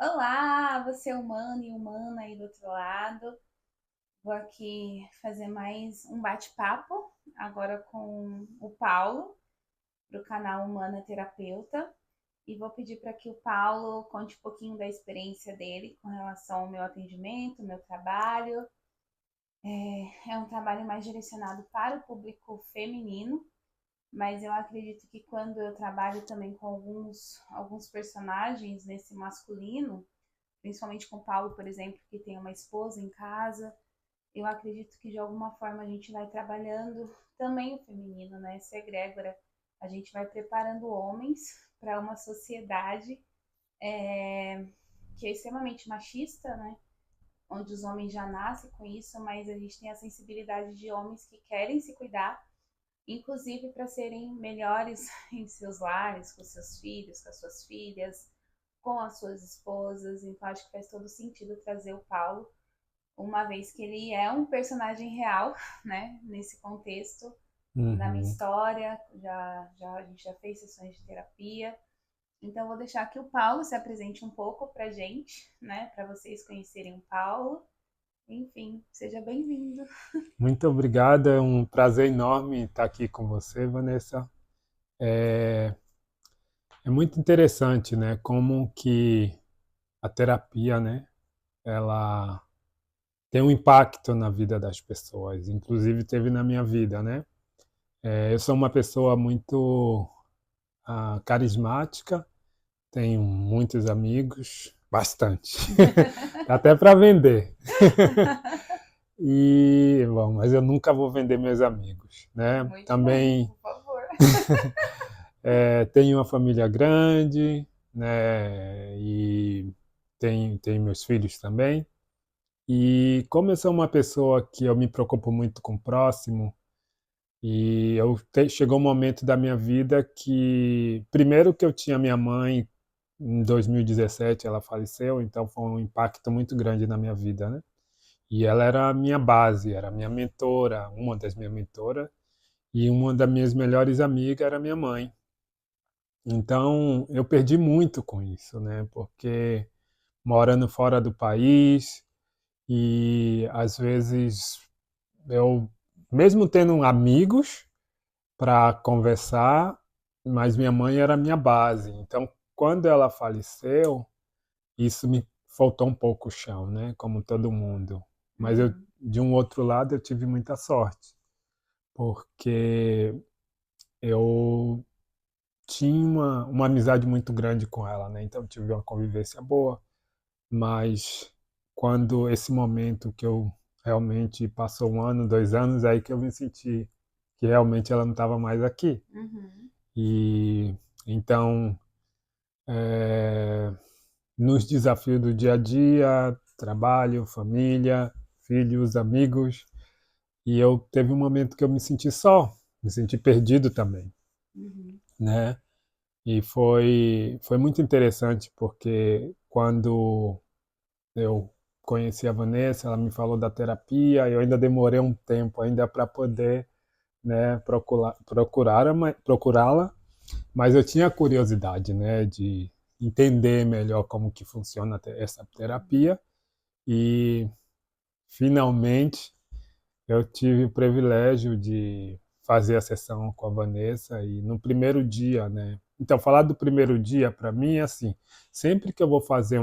Olá, você humano e humana aí do outro lado. Vou aqui fazer mais um bate-papo, agora com o Paulo, para o canal Humana Terapeuta. E vou pedir para que o Paulo conte um pouquinho da experiência dele com relação ao meu atendimento, meu trabalho. É um trabalho mais direcionado para o público feminino, mas eu acredito que quando eu trabalho também com alguns personagens nesse masculino, principalmente com o Paulo, por exemplo, que tem uma esposa em casa, eu acredito que de alguma forma a gente vai trabalhando também o feminino, né? Essa egrégora, a gente vai preparando homens para uma sociedade que é extremamente machista, né? Onde os homens já nascem com isso, mas a gente tem a sensibilidade de homens que querem se cuidar, inclusive para serem melhores em seus lares, com seus filhos, com as suas filhas, com as suas esposas. Então acho que faz todo sentido trazer o Paulo, uma vez que ele é um personagem real, né? Nesse contexto da minha Uhum. história, a gente já fez sessões de terapia. Então vou deixar que o Paulo se apresente um pouco pra gente, né? Para vocês conhecerem o Paulo. Enfim, seja bem-vindo. Muito obrigado, é um prazer enorme estar aqui com você, Vanessa. É, é muito interessante, né, como que a terapia, né, ela tem um impacto na vida das pessoas, inclusive teve na minha vida, né. Eu sou uma pessoa muito carismática, tenho muitos amigos, bastante, até para vender. E, bom, mas eu nunca vou vender meus amigos, né? Muito bem, Também por favor. tenho uma família grande, né? E tenho meus filhos também. E como eu sou uma pessoa que eu me preocupo muito com o próximo, e chegou um momento da minha vida que, primeiro que eu tinha minha mãe, em 2017 ela faleceu, então foi um impacto muito grande na minha vida, né? E ela era a minha base, era a minha mentora, uma das minhas mentoras, e uma das minhas melhores amigas era minha mãe. Então, eu perdi muito com isso, né? Porque morando fora do país e às vezes eu, mesmo tendo amigos para conversar, mas minha mãe era a minha base. Então, quando ela faleceu, isso me faltou um pouco o chão, né? Como todo mundo. Mas eu, Uhum. de um outro lado, eu tive muita sorte, porque eu tinha uma amizade muito grande com ela, né? Então tive uma convivência boa, mas quando esse momento que eu realmente passou um ano, 2 anos, aí que eu me senti que realmente ela não estava mais aqui. Uhum. E então, é, nos desafios do dia a dia, trabalho, família, filhos, amigos, e eu teve um momento que eu me senti só, me senti perdido também, Uhum. né? E foi muito interessante porque quando eu conheci a Vanessa, ela me falou da terapia, eu ainda demorei um tempo ainda para poder, né, procurá-la, mas eu tinha curiosidade, né, de entender melhor como que funciona essa terapia e finalmente eu tive o privilégio de fazer a sessão com a Vanessa e no primeiro dia, né? Então, falar do primeiro dia, para mim, é assim, sempre que eu vou fazer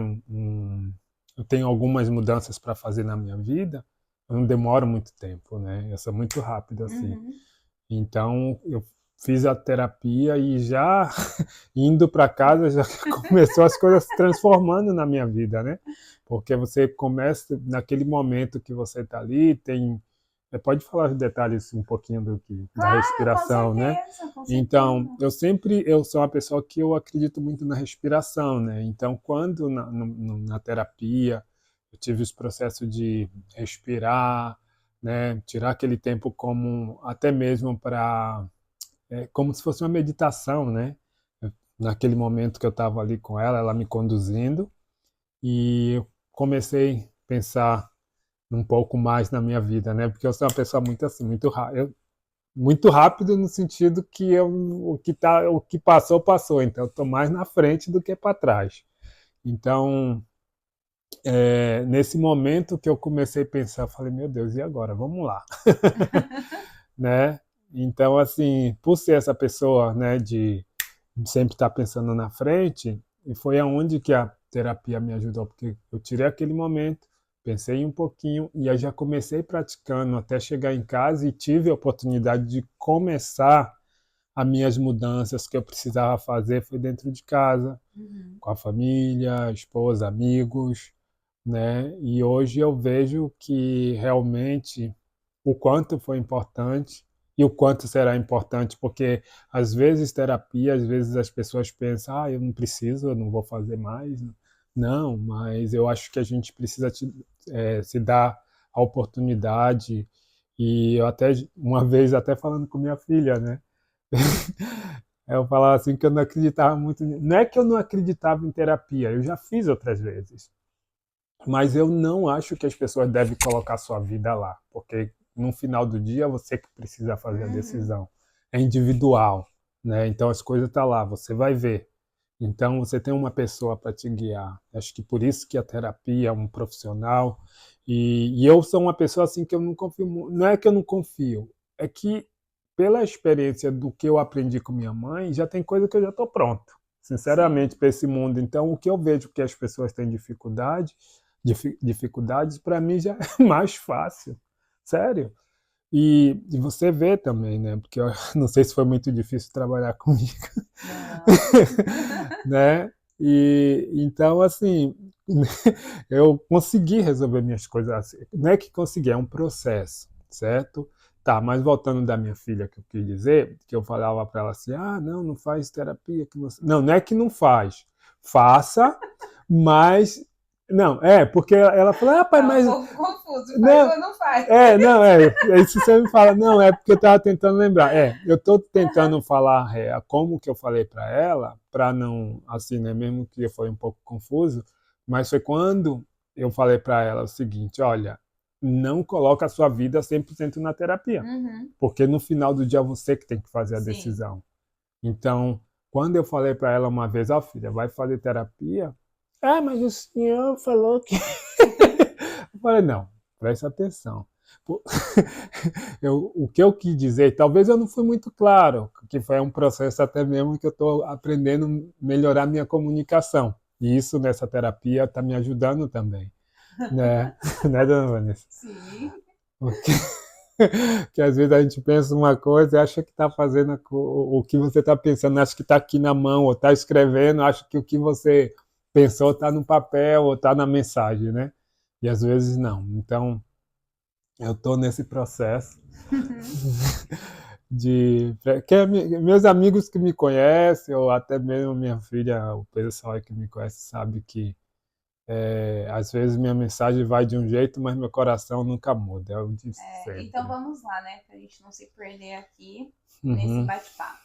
eu tenho algumas mudanças para fazer na minha vida, eu não demoro muito tempo, né? Eu sou muito rápido, assim. Uhum. Então, eu fiz a terapia e já indo para casa já começou as coisas se transformando na minha vida, né? Porque você começa naquele momento que você está ali, tem pode falar os detalhes um pouquinho da Claro, com respiração, né? certeza, com Então, certeza. eu sou uma pessoa que eu acredito muito na respiração, né? Então, quando na terapia eu tive os processos de respirar, né? Tirar aquele tempo como até mesmo para como se fosse uma meditação, né? Naquele momento que eu estava ali com ela, ela me conduzindo e eu comecei a pensar um pouco mais na minha vida, né? Porque eu sou uma pessoa muito assim, muito rápido no sentido que o que passou passou, então eu estou mais na frente do que para trás. Então, nesse momento que eu comecei a pensar, falei, meu Deus, e agora? Vamos lá, né? Então, assim, por ser essa pessoa, né, de sempre estar pensando na frente, e foi aonde que a terapia me ajudou, porque eu tirei aquele momento, pensei um pouquinho e aí já comecei praticando até chegar em casa e tive a oportunidade de começar as minhas mudanças que eu precisava fazer foi dentro de casa, Uhum. com a família, esposa, amigos, né? E hoje eu vejo que realmente o quanto foi importante e o quanto será importante, porque às vezes terapia, às vezes as pessoas pensam, eu não preciso, eu não vou fazer mais. Não, mas eu acho que a gente precisa se dar a oportunidade. E eu até, uma vez, até falando com minha filha, né? Eu falava assim que eu não acreditava muito. Não é que eu não acreditava em terapia, eu já fiz outras vezes. Mas eu não acho que as pessoas devem colocar sua vida lá, porque no final do dia é você que precisa fazer a Uhum. decisão. É individual, né? Então as coisas estão lá, você vai ver. Então você tem uma pessoa para te guiar. Acho que por isso que a terapia é um profissional. E eu sou uma pessoa assim que eu não confio. Não é que eu não confio, é que pela experiência do que eu aprendi com minha mãe, já tem coisa que eu já estou pronto, Sim. sinceramente, para esse mundo. Então o que eu vejo que as pessoas têm dificuldades, para mim já é mais fácil. Sério. E você vê também, né? Porque eu não sei se foi muito difícil trabalhar comigo, Não. né? E então, assim, eu consegui resolver minhas coisas assim. Não é que consegui, é um processo, certo? Tá, mas voltando da minha filha, que eu quis dizer, que eu falava para ela assim: não, não faz terapia. Que não... não é que não faz. Faça, mas. Não, porque ela falou: pai, Tá um mas pouco confuso. Faz não, ou não faz? não, isso você me fala, não, é porque eu estava tentando lembrar. Eu estou tentando falar como que eu falei para ela, para não, assim, né, mesmo que foi um pouco confuso, mas foi quando eu falei para ela o seguinte: olha, não coloca a sua vida 100% na terapia, Uhum. porque no final do dia é você que tem que fazer a Sim. decisão. Então, quando eu falei para ela uma vez: filha, vai fazer terapia? Mas o senhor falou que. Eu falei: não, presta atenção. O que eu quis dizer, talvez eu não fui muito claro, que foi um processo até mesmo que eu estou aprendendo a melhorar minha comunicação. E isso nessa terapia está me ajudando também, né? Né, dona Vanessa? Sim. Porque, porque às vezes a gente pensa uma coisa e acha que está fazendo o que você está pensando, acha que está aqui na mão, ou está escrevendo, acha que o que você pensou está no papel ou está na mensagem, né? E às vezes não. Então, eu estou nesse processo de que meus amigos que me conhecem ou até mesmo minha filha, o pessoal que me conhece sabe que às vezes minha mensagem vai de um jeito, mas meu coração nunca muda, é o de Então sempre. vamos lá, né? Pra gente não se perder aqui nesse Uhum, bate-papo.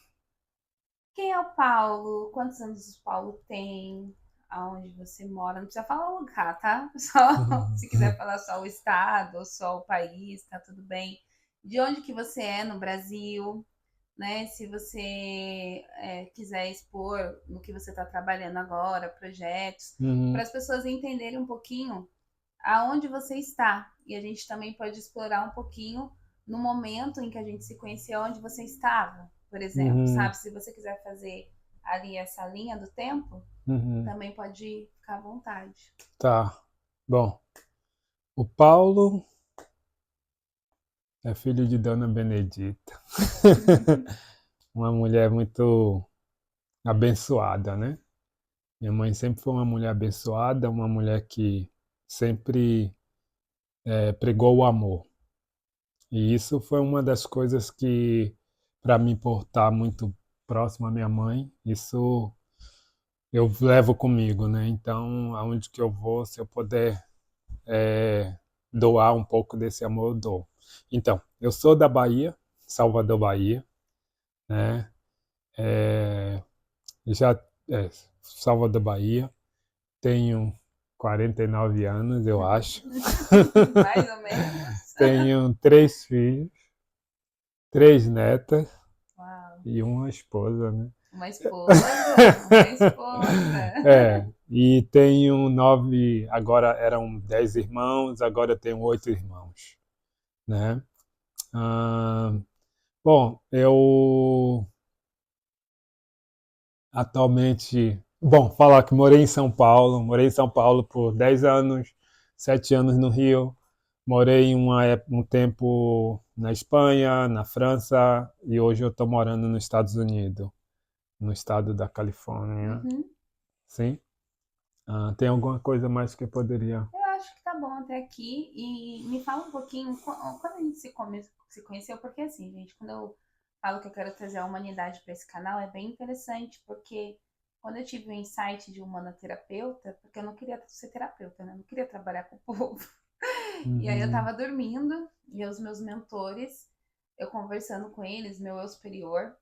Quem é o Paulo? Quantos anos o Paulo tem? Aonde você mora? Não precisa falar o lugar, tá? Só uhum, se quiser falar só o estado ou só o país, tá tudo bem. De onde que você é no Brasil, né? Se você quiser expor no que você está trabalhando agora, projetos, para uhum, as pessoas entenderem um pouquinho aonde você está. E a gente também pode explorar um pouquinho no momento em que a gente se conheceu, onde você estava, por exemplo, uhum, sabe? Se você quiser fazer ali essa linha do tempo, uhum. também pode ficar à vontade. Tá. Bom, o Paulo é filho de Dona Benedita. Uma mulher muito abençoada, né? Minha mãe sempre foi uma mulher abençoada, uma mulher que sempre pregou o amor. E isso foi uma das coisas que, para mim, por estar muito próximo à minha mãe, isso eu levo comigo, né? Então, aonde que eu vou, se eu puder doar um pouco desse amor, eu dou. Então, eu sou da Bahia, Salvador, Bahia, né? É, já Salvador, Bahia, tenho 49 anos, eu acho. Mais ou menos. Tenho 3 filhos, 3 netas Uau. e uma esposa, né? Uma esposa, uma esposa. É, E tenho 9, agora eram 10 irmãos, agora eu tenho 8 irmãos, né? Ah, bom, eu atualmente, bom, falar que morei em São Paulo por 10 anos, 7 anos no Rio, morei um tempo na Espanha, na França e hoje eu estou morando nos Estados Unidos, no estado da Califórnia. Uhum. Sim? Tem alguma coisa mais que eu poderia? Eu acho que tá bom até aqui. E me fala um pouquinho quando a gente se conheceu, porque assim, gente, quando eu falo que eu quero trazer a humanidade para esse canal, é bem interessante, porque quando eu tive o insight de humanoterapeuta, porque eu não queria ser terapeuta, né? Eu não queria trabalhar com o povo. E aí eu Uhum, tava dormindo, e os meus mentores, eu conversando com eles, meu eu superior,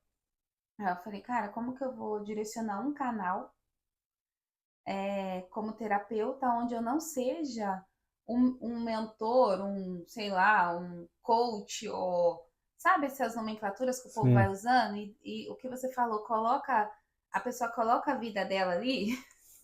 aí eu falei, cara, como que eu vou direcionar um canal como terapeuta onde eu não seja um mentor, sei lá, um coach, ou sabe essas nomenclaturas que o povo vai sim. usando? E o que você falou, a pessoa coloca a vida dela ali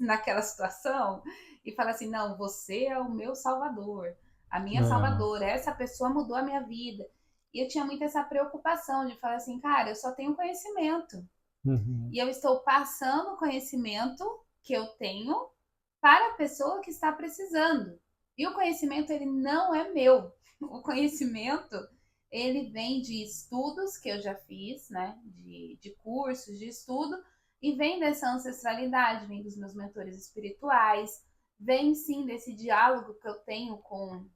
naquela situação e fala assim, não, você é o meu salvador, a minha É, salvadora, essa pessoa mudou a minha vida. E eu tinha muito essa preocupação de falar assim, cara, eu só tenho conhecimento. uhum, E eu estou passando o conhecimento que eu tenho para a pessoa que está precisando. E o conhecimento ele não é meu. O conhecimento ele vem de estudos que eu já fiz, né? De cursos, de estudo, e vem dessa ancestralidade, vem dos meus mentores espirituais, vem sim desse diálogo que eu tenho com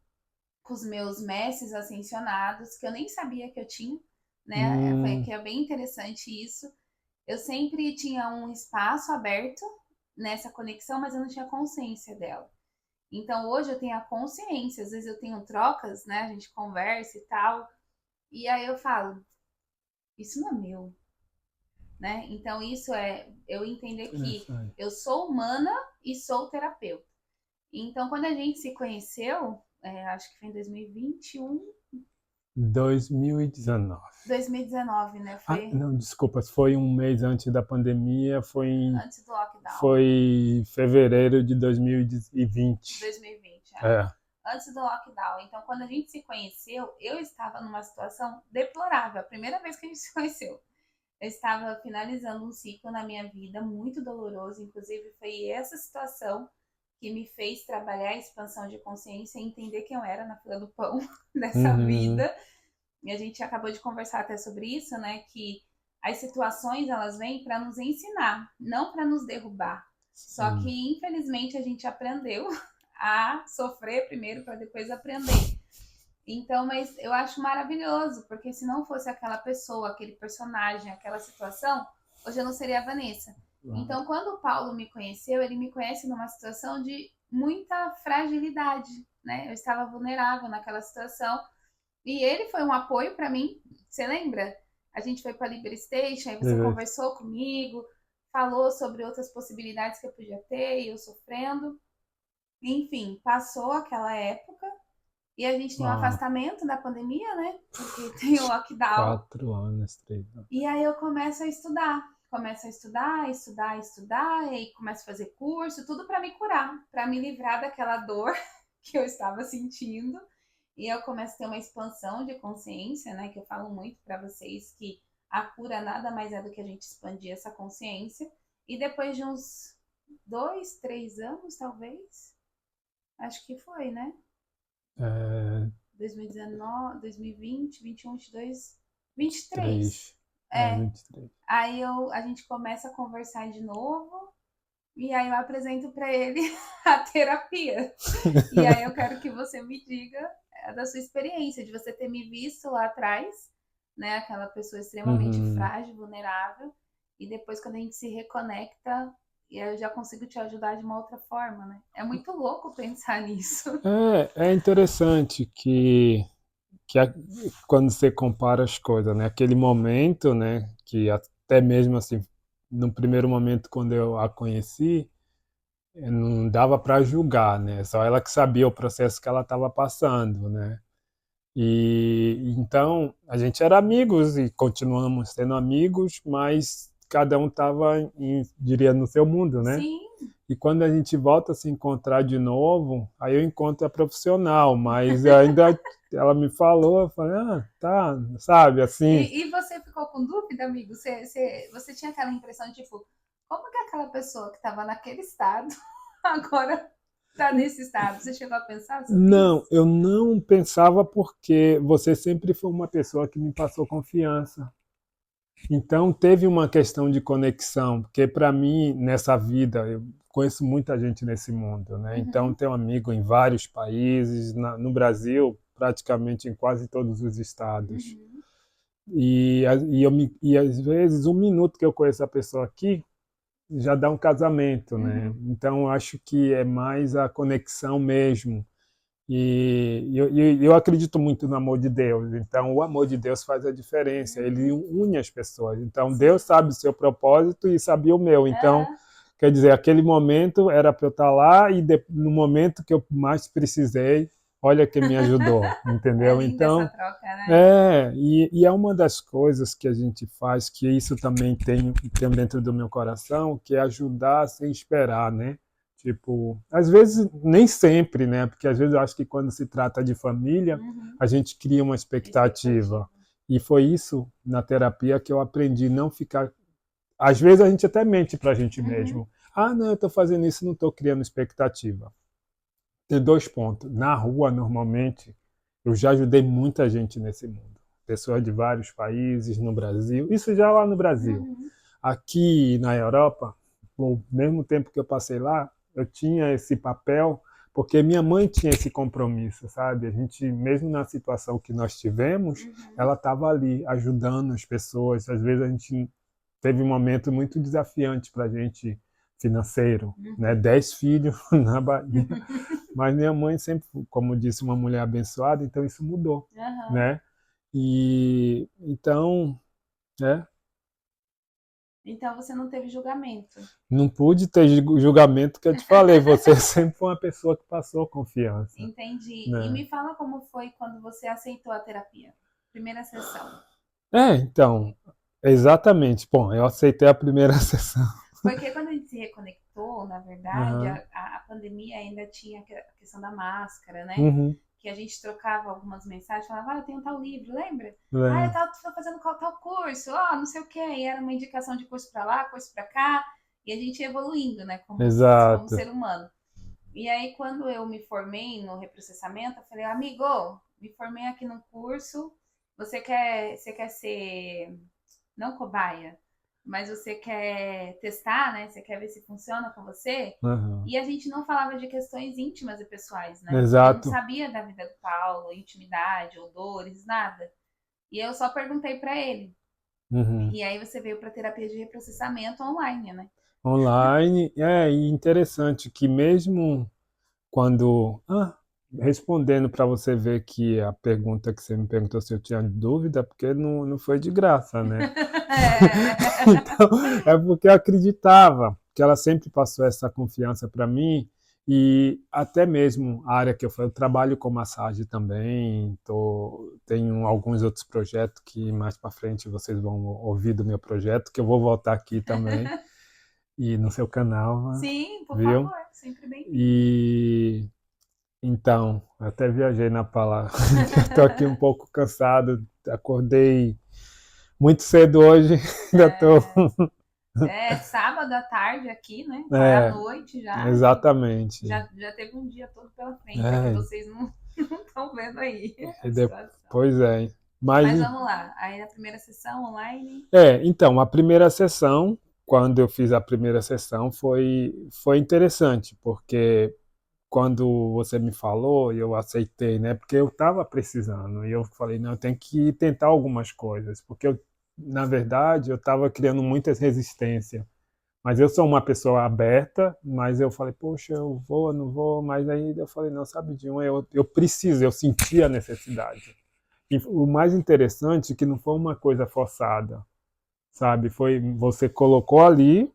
os meus mestres ascensionados, que eu nem sabia que eu tinha, né? Foi hum, que é bem interessante isso. Eu sempre tinha um espaço aberto nessa conexão, mas eu não tinha consciência dela. Então hoje eu tenho a consciência, às vezes eu tenho trocas, né? A gente conversa e tal, e aí eu falo, isso não é meu, né? Então isso é eu entender que interessante. eu sou humana e sou terapeuta. Então quando a gente se conheceu, acho que foi em 2021, 2019. 2019, né? Foi Não, desculpa, foi um mês antes da pandemia, antes do lockdown. foi fevereiro de 2020. 2020, É. antes do lockdown. Então, quando a gente se conheceu, eu estava numa situação deplorável. A primeira vez que a gente se conheceu, eu estava finalizando um ciclo na minha vida muito doloroso. Inclusive, foi essa situação que me fez trabalhar a expansão de consciência e entender quem eu era na fila do pão dessa Uhum, vida. E a gente acabou de conversar até sobre isso, né? Que as situações elas vêm para nos ensinar, não para nos derrubar. Só que sim. infelizmente a gente aprendeu a sofrer primeiro para depois aprender. Então, mas eu acho maravilhoso, porque se não fosse aquela pessoa, aquele personagem, aquela situação, hoje eu não seria a Vanessa. Claro. Então, quando o Paulo me conheceu, ele me conhece numa situação de muita fragilidade, né? Eu estava vulnerável naquela situação e ele foi um apoio para mim. Você lembra? A gente foi para a Liber Station, aí você Beleza. conversou comigo, falou sobre outras possibilidades que eu podia ter e eu sofrendo. Enfim, passou aquela época e a gente tem o Ah, afastamento da pandemia, né? Porque tem o lockdown. 4 anos, 3 anos. E aí eu começo a estudar. Começo a estudar, estudar, estudar, e começo a fazer curso, tudo para me curar, para me livrar daquela dor que eu estava sentindo. E eu começo a ter uma expansão de consciência, né? Que eu falo muito para vocês que a cura nada mais é do que a gente expandir essa consciência. E depois de uns 2, 3 anos, talvez, acho que foi, né? É, 2019, 2020, 21, 22, 23. 3, É. 23. Aí a gente começa a conversar de novo. E aí eu apresento para ele a terapia. E aí eu quero que você me diga da sua experiência, de você ter me visto lá atrás, né? Aquela pessoa extremamente Uhum. frágil, vulnerável, e depois quando a gente se reconecta, e eu já consigo te ajudar de uma outra forma, né? É muito louco pensar nisso. É interessante que quando você compara as coisas, né? Aquele momento, né? Que até mesmo assim, no primeiro momento quando eu a conheci, não dava para julgar, né? Só ela que sabia o processo que ela estava passando, né? E então a gente era amigos e continuamos sendo amigos, mas cada um estava, diria, no seu mundo, né? Sim, E quando a gente volta a se encontrar de novo, aí eu encontro a profissional, mas ainda ela me falou, eu falei, ah, tá, sabe, assim. E você ficou com dúvida, amigo? Você tinha aquela impressão, tipo, como que aquela pessoa que estava naquele estado agora está nesse estado? Você chegou a pensar sobre Não, isso? eu não pensava porque você sempre foi uma pessoa que me passou confiança. Então teve uma questão de conexão, porque para mim, nessa vida, eu conheço muita gente nesse mundo, né? Então Uhum, tenho amigo em vários países, no Brasil, praticamente em quase todos os estados. uhum, E às vezes um minuto que eu conheço a pessoa aqui já dá um casamento, né? uhum. Então eu acho que é mais a conexão mesmo. E eu acredito muito no amor de Deus. Então, o amor de Deus faz a diferença. Ele Uhum. une as pessoas. Então, Deus Sim. sabe o seu propósito e sabia o meu. Então, Aham. quer dizer, aquele momento era para eu estar lá e no momento que eu mais precisei, olha quem me ajudou, É entendeu? linda essa Então, troca, né? e é uma das coisas que a gente faz, que isso também tem dentro do meu coração, que é ajudar sem esperar, né? Tipo, às vezes, nem sempre, né? Porque às vezes eu acho que quando se trata de família, Uhum. a gente cria uma Expectativa. expectativa. E foi isso na terapia que eu aprendi, não ficar. Às vezes a gente até mente para a gente Uhum. mesmo. Ah, não, eu estou fazendo isso, não estou criando expectativa. Tem dois pontos. Na rua, normalmente, eu já ajudei muita gente nesse mundo. Pessoas de vários países, no Brasil. Isso já lá no Brasil. Uhum. Aqui na Europa, no mesmo tempo que eu passei lá, eu tinha esse papel, porque minha mãe tinha esse compromisso, sabe? A gente, mesmo na situação que nós tivemos, Uhum. ela estava ali ajudando as pessoas. Às vezes a gente teve um momento muito desafiante para a gente financeiro, né? Uhum. 10 filhos na Bahia, mas minha mãe sempre, como disse, uma mulher abençoada, então isso mudou, Aham. né? E então, né? Então você não teve julgamento. Não pude ter julgamento que eu te falei. Você sempre foi uma pessoa que passou confiança, Entendi. E né? me fala como foi quando você aceitou a terapia. Primeira sessão. Então, exatamente. Bom, eu aceitei a primeira sessão. Porque quando a gente se reconectou, na verdade, Uhum. a pandemia ainda tinha a questão da máscara, né? Uhum. Que a gente trocava algumas mensagens, falava, ah, eu tenho um tal livro, lembra? Ah, eu É, tô fazendo tal curso, ó, não sei o quê. E era uma indicação de curso para lá, curso para cá. E a gente ia evoluindo, né, como exato. ser humano. E aí, quando eu me formei no reprocessamento, eu falei, amigo, me formei aqui no curso, você quer ser, não cobaia, mas você quer testar, né? Você quer ver se funciona com você? Uhum. E a gente não falava de questões íntimas e pessoais, né? Eu não Exato. sabia da vida do Paulo, intimidade, odores, nada. E eu só perguntei para ele. Uhum. E aí você veio para terapia de reprocessamento online, né? Online, e interessante que mesmo quando. Respondendo para você ver que a pergunta que você me perguntou se eu tinha dúvida, porque não foi de graça, né? Então, é porque eu acreditava que ela sempre passou essa confiança para mim e até mesmo a área que eu trabalho com massagem também, tenho alguns outros projetos que mais para frente vocês vão ouvir do meu projeto, que eu vou voltar aqui também e no seu canal, Sim, por viu? favor, sempre bem-vindo. E então, até viajei na palavra. Estou aqui um pouco cansado, acordei muito cedo hoje, ainda estou. É sábado à tarde aqui, né? Quase à É, noite já, e exatamente. já teve um dia todo pela frente. É que É, vocês não estão vendo aí e a situação. pois é. Mas, Mas vamos lá. Aí na primeira sessão online. então, a primeira sessão, quando eu fiz a primeira sessão, foi interessante, porque quando você me falou, eu aceitei, né? Porque eu estava precisando. E eu falei, não, eu tenho que tentar algumas coisas, porque na verdade, eu estava criando muitas resistências. Mas eu sou uma pessoa aberta, mas eu falei, poxa, eu vou, não vou, mas aí eu falei, não, sabe de um, eu preciso, eu senti a necessidade. E o mais interessante é que não foi uma coisa forçada, sabe? Foi, você colocou ali,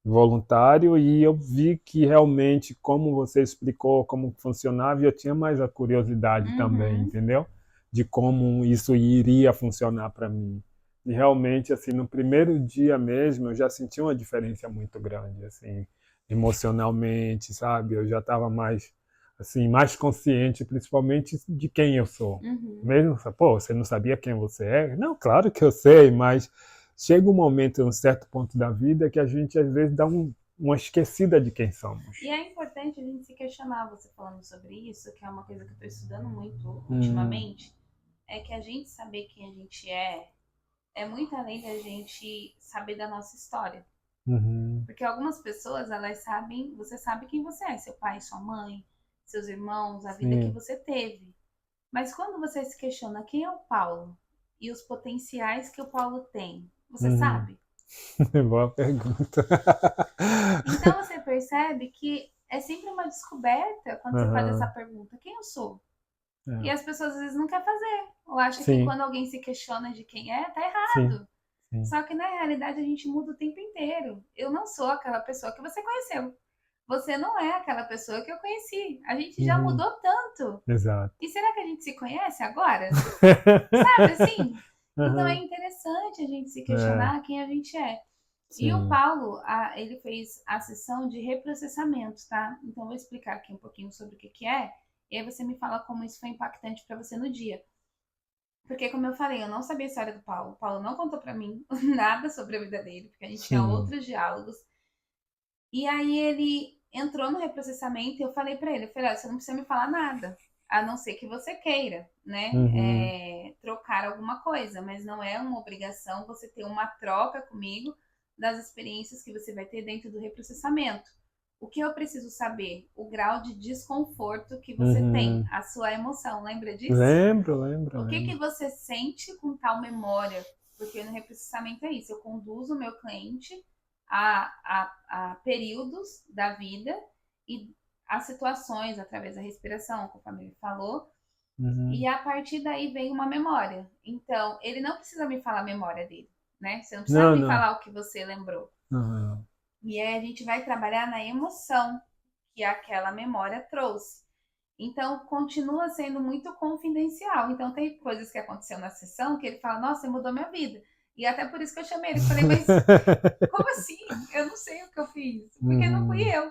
voluntário, e eu vi que realmente, como você explicou como funcionava, eu tinha mais a curiosidade também, Uhum. entendeu? De como isso iria funcionar para mim. E realmente, assim, no primeiro dia mesmo, eu já senti uma diferença muito grande, assim, emocionalmente, sabe? Eu já estava mais, assim, mais consciente, principalmente de quem eu sou. Mesmo, pô, você não sabia quem você é? Não, claro que eu sei, mas chega um momento, um certo ponto da vida, que a gente às vezes dá uma esquecida de quem somos. E é importante a gente se questionar, você falando sobre isso, que é uma coisa que eu estou estudando muito ultimamente, é que a gente saber quem a gente é muito além da gente saber da nossa história. Porque algumas pessoas, elas sabem, você sabe quem você é, seu pai, sua mãe, seus irmãos, a vida que você teve. Mas quando você se questiona quem é o Paulo e os potenciais que o Paulo tem, você sabe? Boa pergunta. Então você percebe que é sempre uma descoberta quando você faz essa pergunta: quem eu sou? E as pessoas às vezes não querem fazer. Ou acham que quando alguém se questiona de quem é, tá errado. Só que na realidade a gente muda o tempo inteiro. Eu não sou aquela pessoa que você conheceu. Você não é aquela pessoa que eu conheci. A gente já mudou tanto. Exato. E será que a gente se conhece agora? Sabe assim? Então é interessante a gente se questionar quem a gente é. E o Paulo, ele fez a sessão de reprocessamento, tá? Então eu vou explicar aqui um pouquinho sobre o que é. E aí você me fala como isso foi impactante para você no dia. Porque, como eu falei, eu não sabia a história do Paulo. O Paulo não contou para mim nada sobre a vida dele, porque a gente tinha outros diálogos. E aí ele entrou no reprocessamento e eu falei para ele, você não precisa me falar nada, a não ser que você queira, né? Trocar alguma coisa, mas não é uma obrigação você ter uma troca comigo das experiências que você vai ter dentro do reprocessamento. O que eu preciso saber? O grau de desconforto que você tem, a sua emoção, lembra disso? Lembro. O que você sente com tal memória? Porque no reprocessamento é isso, eu conduzo o meu cliente a períodos da vida e a situações através da respiração, conforme ele falou, e a partir daí vem uma memória. Então, ele não precisa me falar a memória dele, né? Você não precisa me falar o que você lembrou. E aí a gente vai trabalhar na emoção que aquela memória trouxe. Então, continua sendo muito confidencial. Então, tem coisas que aconteceu na sessão que ele fala, nossa, você mudou minha vida. E até por isso que eu chamei ele. Falei, mas como assim? Eu não sei o que eu fiz. Porque não fui eu.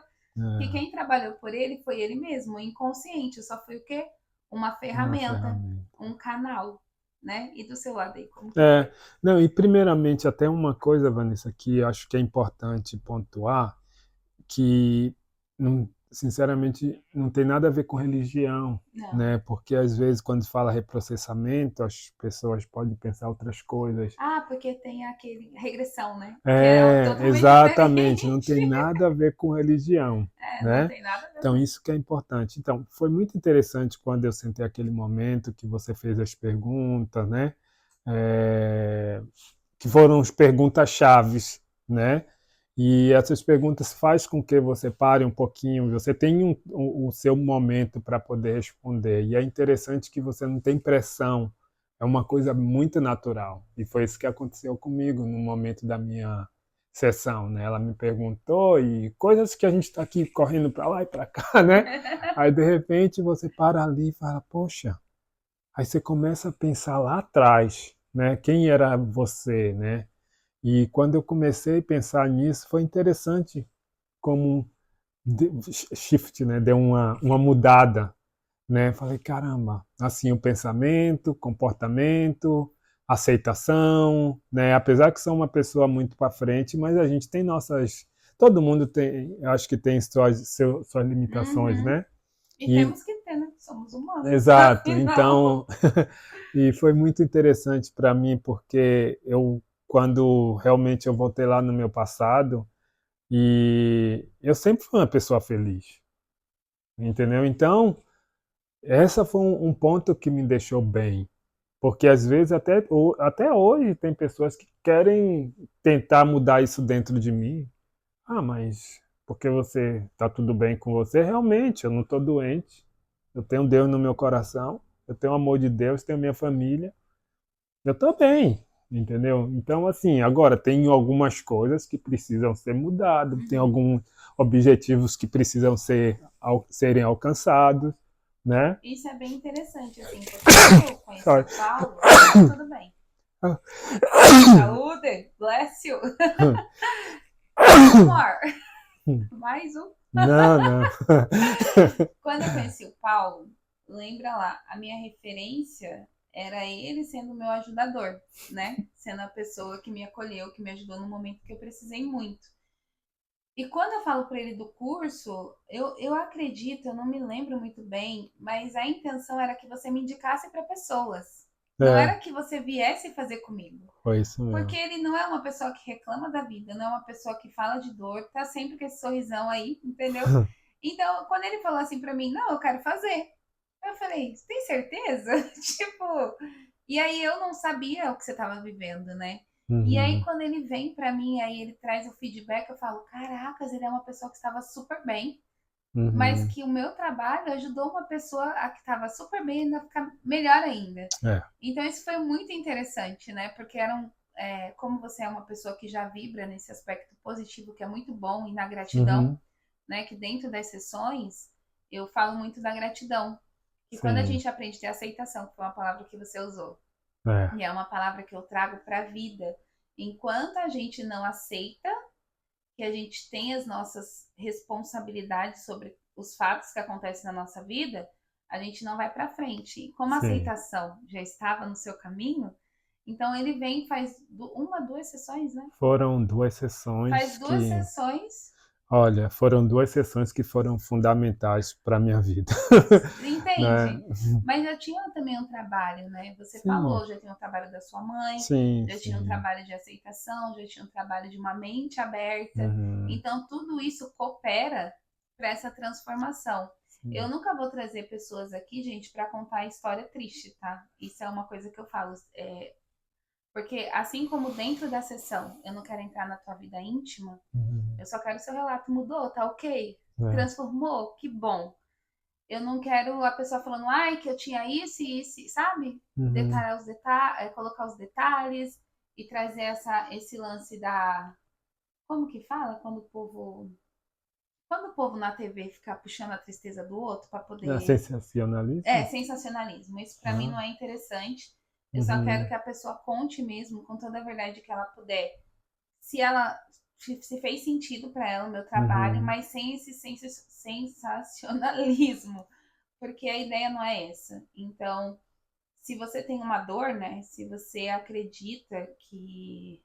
Que quem trabalhou por ele foi ele mesmo, inconsciente. Eu só fui o quê? Uma ferramenta, um canal. Né? E do seu lado aí, como que Não, e primeiramente até uma coisa, Vanessa, que eu acho que é importante pontuar, que sinceramente não tem nada a ver com religião, né? Porque às vezes quando se fala reprocessamento, as pessoas podem pensar outras coisas. Porque tem aquele regressão, né? Exatamente, não tem nada a ver com religião, né? Não tem nada a ver. Então isso que é importante. Então foi muito interessante quando eu sentei aquele momento que você fez as perguntas, né? Que foram as perguntas chaves, né? E essas perguntas faz com que você pare um pouquinho, você tenha o seu momento para poder responder. E é interessante que você não tem pressão, é uma coisa muito natural. E foi isso que aconteceu comigo no momento da minha sessão, né? Ela me perguntou e coisas que a gente está aqui correndo para lá e para cá, né? Aí de repente você para ali e fala, poxa, aí você começa a pensar lá atrás, né? Quem era você, né? E quando eu comecei a pensar nisso, foi interessante como shift, né? Deu uma mudada, né? Falei, caramba, assim, o pensamento, comportamento, aceitação, né? Apesar que sou uma pessoa muito para frente, mas a gente tem nossas... Todo mundo tem, acho que tem suas limitações, né? E temos que ter, né? Somos humanos. Exato, então... E foi muito interessante para mim, porque quando realmente eu voltei lá no meu passado, e eu sempre fui uma pessoa feliz, entendeu? Então, essa foi um ponto que me deixou bem, porque às vezes até hoje tem pessoas que querem tentar mudar isso dentro de mim. Mas porque você está tudo bem com você? Realmente, eu não estou doente, eu tenho Deus no meu coração, eu tenho o amor de Deus, tenho minha família, eu estou bem. Entendeu? Então, assim, agora tem algumas coisas que precisam ser mudadas, tem alguns objetivos que precisam serem alcançados, né? Isso é bem interessante, assim, porque eu conheci o Paulo, tudo bem. Saúde, bless you. More. Mais um. Não, não. Quando eu conheci o Paulo, lembra lá, a minha referência era ele sendo o meu ajudador, né? Sendo a pessoa que me acolheu, que me ajudou no momento que eu precisei muito. E quando eu falo para ele do curso, eu acredito, eu não me lembro muito bem, mas a intenção era que você me indicasse para pessoas. Não É, era que você viesse fazer comigo. foi isso Porque mesmo. ele não é uma pessoa que reclama da vida, não é uma pessoa que fala de dor, tá sempre com esse sorrisão aí, entendeu? Então, quando ele falou assim pra mim, não, eu quero fazer. Eu falei, você tem certeza? Tipo, e aí eu não sabia o que você tava vivendo, né? E aí Uhum, quando ele vem pra mim, aí ele traz o feedback, eu falo, caracas, ele é uma pessoa que estava super bem, mas uhum. que o meu trabalho ajudou uma pessoa a que estava super bem ainda a ficar melhor ainda. É. Então isso foi muito interessante, né? Porque como você é uma pessoa que já vibra nesse aspecto positivo, que é muito bom, e na gratidão, Uhum, né? Que dentro das sessões eu falo muito da gratidão. E quando a sim. gente aprende a ter aceitação, que foi uma palavra que você usou, É. e é uma palavra que eu trago para a vida, enquanto a gente não aceita que a gente tem as nossas responsabilidades sobre os fatos que acontecem na nossa vida, a gente não vai para frente. E como a Sim. aceitação já estava no seu caminho, então ele vem, faz uma, duas sessões, né? Foram duas sessões Faz duas que, sessões, olha, foram duas sessões que foram fundamentais para a minha vida, né? entende? Mas já tinha também um trabalho, né? Você Sim, falou, já tinha um trabalho da sua mãe, sim, já tinha um sim. trabalho de aceitação, já tinha um trabalho de uma mente aberta. Uhum, Então, tudo isso coopera para essa transformação. Eu sim. nunca vou trazer pessoas aqui, gente, para contar a história triste, tá? Isso é uma coisa que eu falo. Porque assim como dentro da sessão eu não quero entrar na tua vida íntima, Uhum, eu só quero seu relato mudou, tá ok? é. Transformou? Que bom. Eu não quero a pessoa falando, ai, que eu tinha isso e isso, sabe? Uhum, Detalhar os detalhes, colocar os detalhes e trazer esse lance da. Como que fala? Quando o povo na TV fica puxando a tristeza do outro para é poder. É, sensacionalismo? sensacionalismo. Isso para mim Ah, não é interessante. Eu só quero uhum, que a pessoa conte mesmo, com toda a verdade que ela puder, se ela se fez sentido para ela o meu trabalho, uhum, mas sem esse sensacionalismo, porque a ideia não é essa. Então, se você tem uma dor, né? Se você acredita que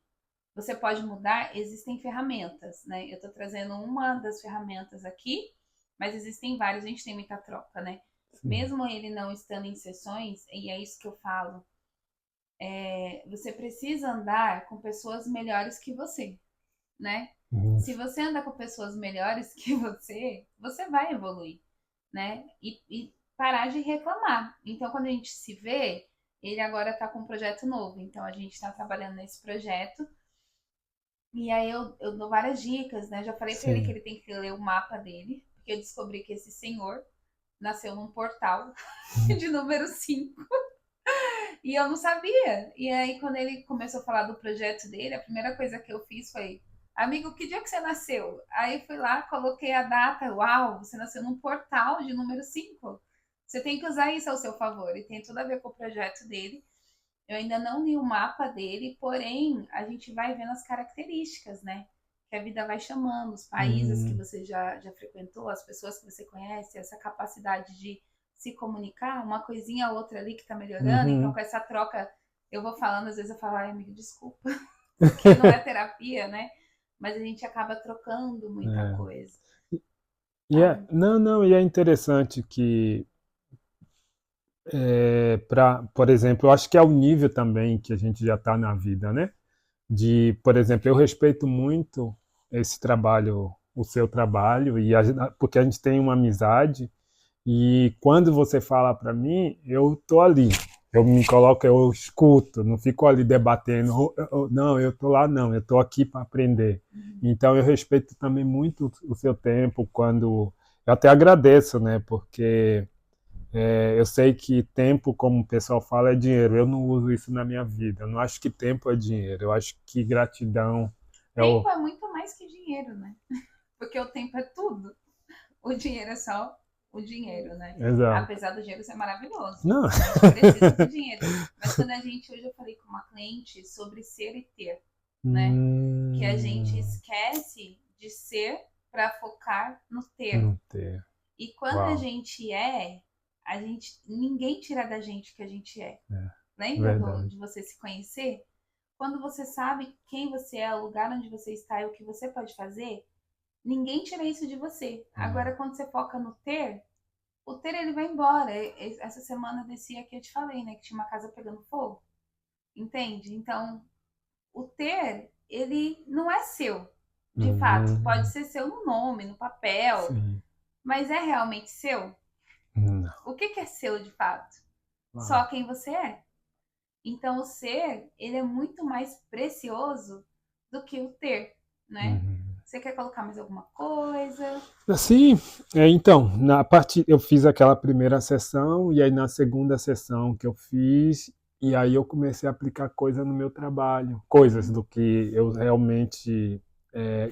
você pode mudar, existem ferramentas, né? Eu estou trazendo uma das ferramentas aqui, mas existem várias, a gente tem muita troca, né? sim. Mesmo ele não estando em sessões, e é isso que eu falo, você precisa andar com pessoas melhores que você, né? Uhum, Se você anda com pessoas melhores que você vai evoluir, né? E parar de reclamar. Então, quando a gente se vê, ele agora está com um projeto novo. Então, a gente está trabalhando nesse projeto. E aí eu dou várias dicas, né? Já falei para ele que sim. ele tem que ler o mapa dele, porque eu descobri que esse senhor nasceu num portal de número 5 e eu não sabia. E aí, quando ele começou a falar do projeto dele, a primeira coisa que eu fiz foi: amigo, que dia que você nasceu? Aí fui lá, coloquei a data. Uau, você nasceu num portal de número 5. Você tem que usar isso ao seu favor. E tem tudo a ver com o projeto dele. Eu ainda não li o mapa dele, porém, a gente vai vendo as características, né? Que a vida vai chamando, os países que Uhum, você já frequentou, as pessoas que você conhece, essa capacidade de se comunicar, uma coisinha ou outra ali que tá melhorando. Então, uhum. com essa troca, eu vou falando, às vezes eu falo, ai, amigo, desculpa, porque não é terapia, né? Mas a gente acaba trocando muita É. coisa, É, sabe? não, não, e é interessante que, por exemplo, eu acho que é o nível também que a gente já está na vida, né? De, por exemplo, eu respeito muito esse trabalho, o seu trabalho, porque a gente tem uma amizade. E quando você fala para mim, eu tô ali. Eu me coloco, eu escuto, não fico ali debatendo. Não, eu tô lá, não, eu tô aqui para aprender. Uhum. Então eu respeito também muito o seu tempo quando eu até agradeço, né? Porque eu sei que tempo, como o pessoal fala, é dinheiro. Eu não uso isso na minha vida. Eu não acho que tempo é dinheiro. Eu acho que gratidão é o Tempo é muito mais que dinheiro, né? Porque o tempo é tudo. O dinheiro é só o dinheiro, né? exato. Apesar do dinheiro ser maravilhoso. Não. A gente precisa do dinheiro. Mas quando a gente, hoje eu falei com uma cliente sobre ser e ter, né? Que a gente Hum, esquece de ser para focar no ter. Não ter. E quando a Uau. gente é, ninguém tira da gente o que a gente é. É, Lembra verdade. de você se conhecer? Quando você sabe quem você é, o lugar onde você está e o que você pode fazer, ninguém tira isso de você. É. Agora, quando você foca no ter, o ter ele vai embora. Essa semana eu desci aqui, eu te falei, né, que tinha uma casa pegando fogo. Entende? Então, o ter, ele não é seu, de fato. Pode Uhum. ser seu no nome, no papel, Sim. mas é realmente seu? Não. O que é seu de fato? Só Uau. quem você é. Então, o ser, ele é muito mais precioso do que o ter, né? Uhum. Você quer colocar mais alguma coisa? Assim, então, na parte eu fiz aquela primeira sessão e aí na segunda sessão que eu fiz e aí eu comecei a aplicar coisa no meu trabalho, coisas do que eu realmente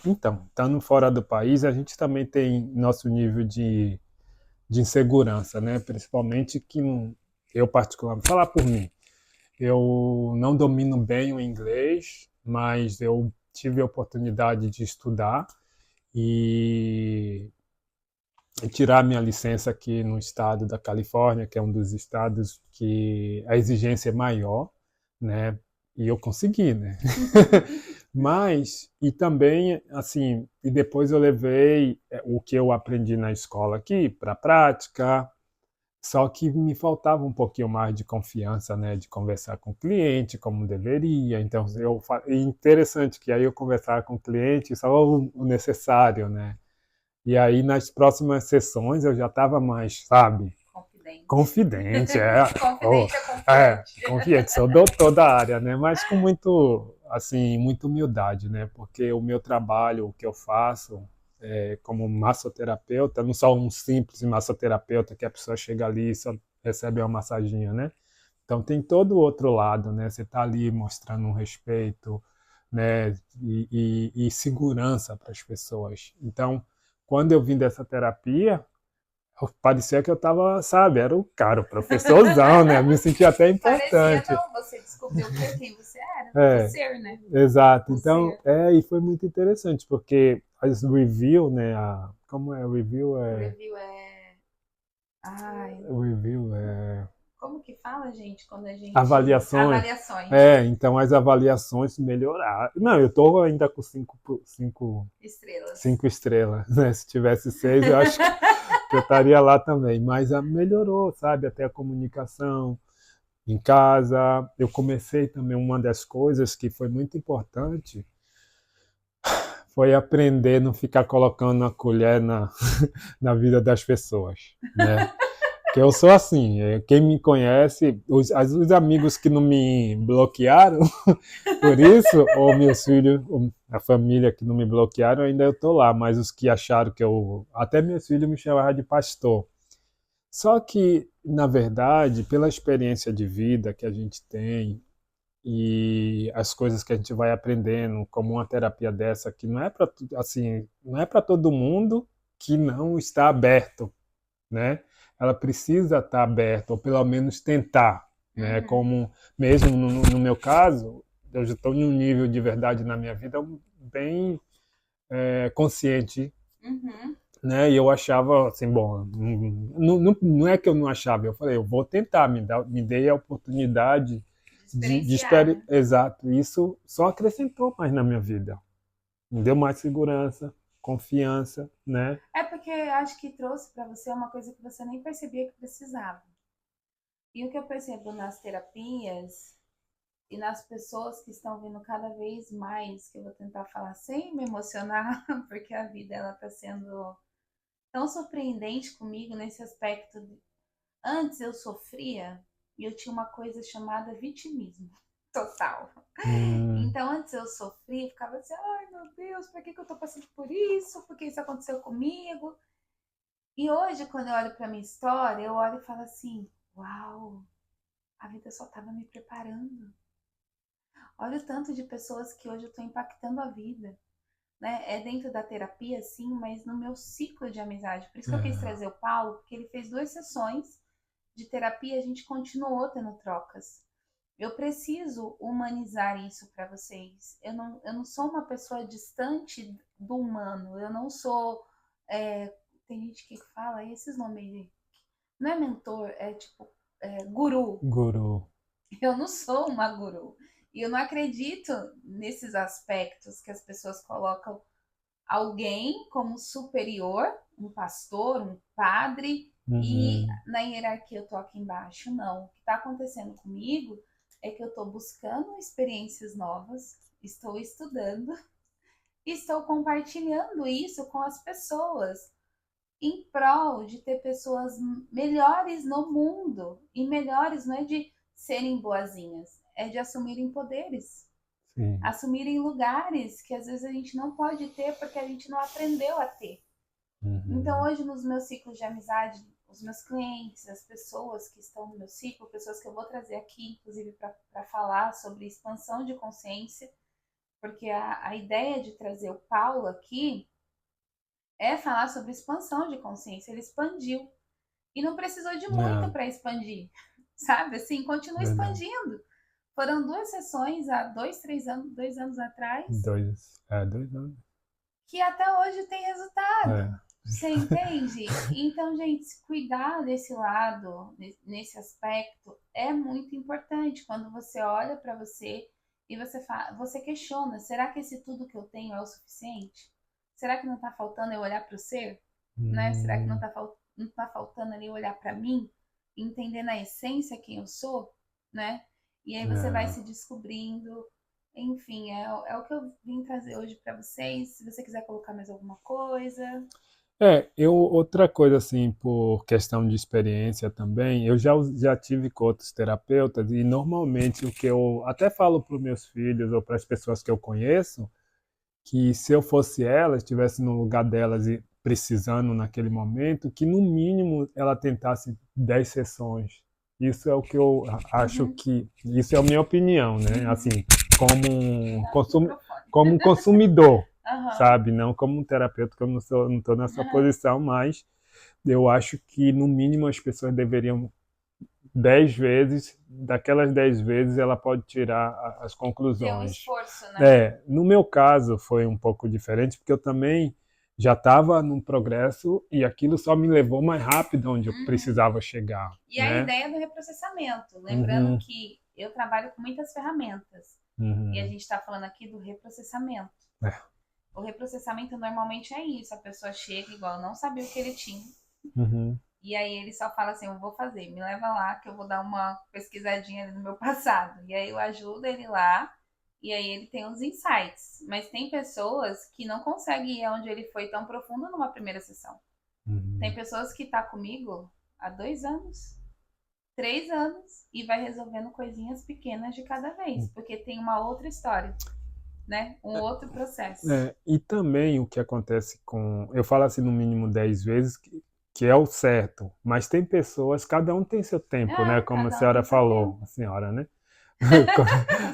então, estando fora do país, a gente também tem nosso nível de insegurança, né? Principalmente que eu particularmente, falar por mim, eu não domino bem o inglês, mas eu tive a oportunidade de estudar e tirar minha licença aqui no estado da Califórnia, que é um dos estados que a exigência é maior, né? E eu consegui, né? Mas, e também, assim, e depois eu levei o que eu aprendi na escola aqui para a prática, só que me faltava um pouquinho mais de confiança, né, de conversar com o cliente como deveria. Então, e interessante que aí eu conversava com o cliente só o necessário, né? E aí nas próximas sessões eu já estava mais, sabe, Confidente. confidente, oh, Confidente é confiante. confiante, sou doutor da área, né? Mas com muito, assim, muita humildade, né? Porque o meu trabalho, o que eu faço como massoterapeuta, não só um simples massoterapeuta que a pessoa chega ali e só recebe uma massaginha, né? Então tem todo o outro lado, né? Você está ali mostrando um respeito, né? E segurança para as pessoas. Então, quando eu vim dessa terapia, parecia que eu estava, sabe, era o cara, o professorzão, né? Me sentia até Parecia importante. não, você descobriu o quê? Quem você era? O É, ser, né? exato. O Então, ser. e foi muito interessante, porque as review, né? Como é review? Review é. Ai, Review como que fala, gente, quando a gente. avaliações. Avaliações. Então as avaliações melhoraram. Não, eu estou ainda com Estrelas. cinco estrelas, né? Se tivesse seis, eu acho que eu estaria lá também. Mas melhorou, sabe? Até a comunicação em casa. Eu comecei também uma das coisas que foi muito importante foi aprender a não ficar colocando a colher na vida das pessoas, né? Que eu sou assim, quem me conhece, os amigos que não me bloquearam por isso, ou meus filhos, ou a família que não me bloquearam, ainda eu tô lá, mas os que acharam que eu. Até meus filhos me chamavam de pastor. Só que, na verdade, pela experiência de vida que a gente tem e as coisas que a gente vai aprendendo, como uma terapia dessa, que não é para assim, não é para todo mundo que não está aberto, né? Ela precisa estar aberta, ou pelo menos tentar, né? Uhum. Como mesmo no meu caso, eu já estou em um nível de verdade na minha vida bem consciente, Uhum. né? E eu achava assim, bom, não é que eu não achava, eu falei, eu vou tentar, me dei a oportunidade de Diferenciar, né? exato, isso só acrescentou mais na minha vida, me deu mais segurança, confiança, né? É porque eu acho que trouxe para você uma coisa que você nem percebia que precisava. E o que eu percebo nas terapias e nas pessoas que estão vindo cada vez mais, que eu vou tentar falar sem me emocionar, porque a vida ela tá sendo tão surpreendente comigo nesse aspecto. Antes eu sofria e eu tinha uma coisa chamada vitimismo total. Hum, Então antes eu sofria, ficava assim, ai meu Deus, por que eu tô passando por isso? Por que isso aconteceu comigo? E hoje, quando eu olho para minha história, eu olho e falo assim: uau, a vida só estava me preparando. Olha o tanto de pessoas que hoje eu estou impactando a vida. Né? É dentro da terapia, sim, mas no meu ciclo de amizade. Por isso que eu quis é, trazer o Paulo, porque ele fez 2 sessões de terapia e a gente continuou tendo trocas. Eu preciso humanizar isso para vocês. Eu não sou uma pessoa distante do humano. Eu não sou. é, Tem gente que fala esses nomes aí. Não é mentor, é tipo guru. Guru. Eu não sou uma guru. E eu não acredito nesses aspectos que as pessoas colocam alguém como superior, um pastor, um padre, e Uhum. na hierarquia eu tô aqui embaixo. Não. O que está acontecendo comigo é que eu estou buscando experiências novas, estou estudando, estou compartilhando isso com as pessoas em prol de ter pessoas melhores no mundo. E melhores não é de serem boazinhas, é de assumirem poderes, Sim. assumirem lugares que às vezes a gente não pode ter porque a gente não aprendeu a ter. Então, Uhum. hoje, nos meus ciclos de amizade, os meus clientes, as pessoas que estão no meu ciclo, pessoas que eu vou trazer aqui, inclusive, para falar sobre expansão de consciência, porque a ideia de trazer o Paulo aqui é falar sobre expansão de consciência. Ele expandiu. E não precisou de muito É, para expandir, sabe? Assim, continua verdade. expandindo. Foram 2 sessões há 2, 3 anos, 2 anos atrás, 2 anos. que até hoje tem resultado. É. Você entende? Então, gente, cuidar desse lado, nesse aspecto, é muito importante. Quando você olha para você e você questiona: será que esse tudo que eu tenho é o suficiente? Será que não está faltando eu olhar para o ser? Né? Será que não Hum, está não tá faltando ali eu olhar para mim, entender na essência quem eu sou, né? E aí você vai é. se descobrindo. Enfim, é o que eu vim trazer hoje para vocês. Se você quiser colocar mais alguma coisa. Outra coisa assim, por questão de experiência também, eu já tive com outros terapeutas e normalmente o que eu até falo para os meus filhos ou para as pessoas que eu conheço, que se eu fosse ela, estivesse no lugar delas e precisando naquele momento, que no mínimo ela tentasse 10 sessões. Isso é o que eu acho Uhum, que, isso é a minha opinião, né? uhum. Assim, como Cuidado com o microfone. como um consumidor, Aham. sabe? Não como um terapeuta, que eu não estou nessa posição, mas eu acho que no mínimo as pessoas deveriam 10 vezes, daquelas 10 vezes ela pode tirar as Ter um conclusões. esforço, né? No meu caso foi um pouco diferente, porque eu também já estava num progresso e aquilo só me levou mais rápido onde eu Uhum. precisava chegar, E a né? ideia do reprocessamento. Lembrando Uhum, que eu trabalho com muitas ferramentas. E a uhum, gente está falando aqui do reprocessamento. é, O reprocessamento normalmente é isso. A pessoa chega igual, não sabia o que ele tinha. uhum, E aí ele só fala assim, eu vou fazer, me leva lá que eu vou dar uma pesquisadinha ali no meu passado. E aí eu ajudo ele lá, e aí ele tem os insights. Mas tem pessoas que não conseguem ir aonde ele foi tão profundo numa primeira sessão. Tem uhum. pessoas que tá comigo há 2 anos, 3 anos, e vai resolvendo coisinhas pequenas de cada vez, porque tem uma outra história, né? Um outro processo. E também o que acontece com, eu falo assim no mínimo 10 vezes, que é o certo, mas tem pessoas, cada um tem seu tempo, né? Como a Cada um senhora tem seu tempo. falou, a senhora, né?